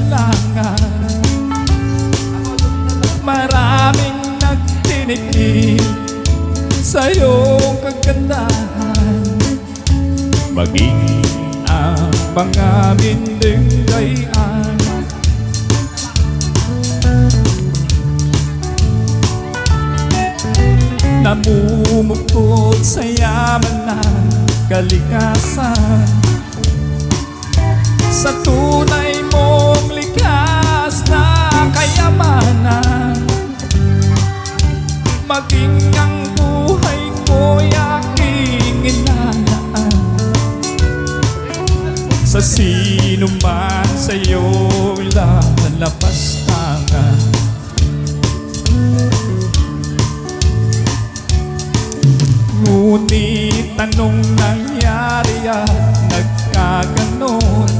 kakulangan. Maraming nagtinitig sa iyong kagandahan, maging ang mga bindinggayan. Namumukod sa yaman ng kalikasan, sa tunay mong likas na kayamanan. Maging ang buhay ko'y aking inalaan. Sa sino man sa'yo'y lalapas tangan. Ngunit anong nangyari at nagkaganon?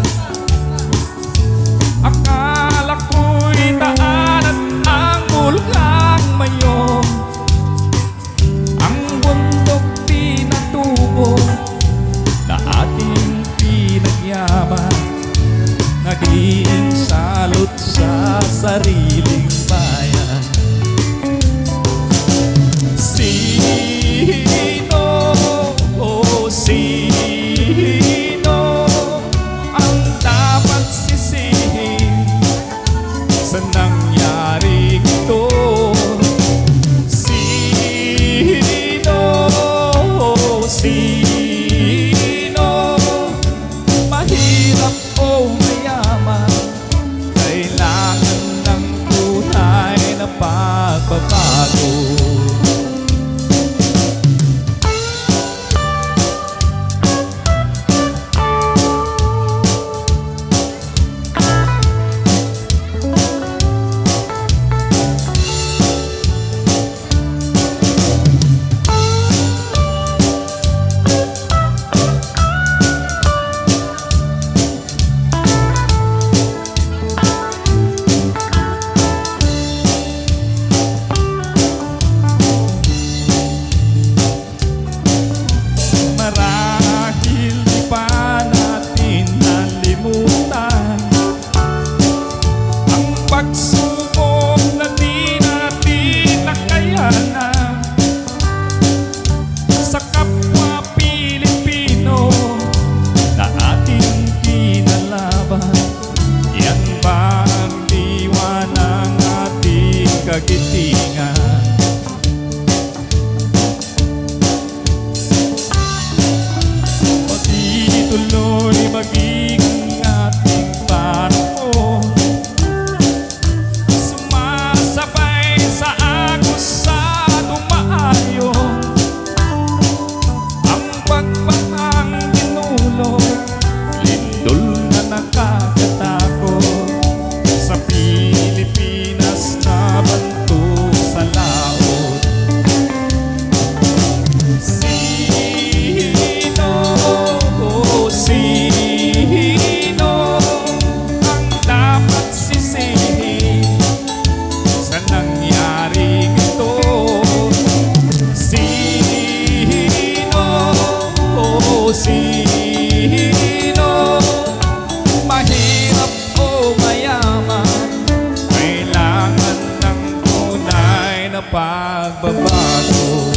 Akala ko'y daanan ang bulkang mayon. Ang bundok pinatubo na ating pinagyaman, naging salot sa sariling bayan. Sino ang dapat sisihin sa nangyaring ito? Sino mahirap o mayaman, kailangan ng tunay na pagbabago. Pagsubok na di natin nakayanan sa kapwa Pilipino na ating kinalaban. Yan ba ang diwa ng ating kagitingan? Pati tuloy maging ating panahon, nakakatakot sa Pilipinas na banto sa laot. Sino ang dapat sisihin sa nangyaring ito? Sino mahirap o mayaman, kailangan ng tunay na pagbabago.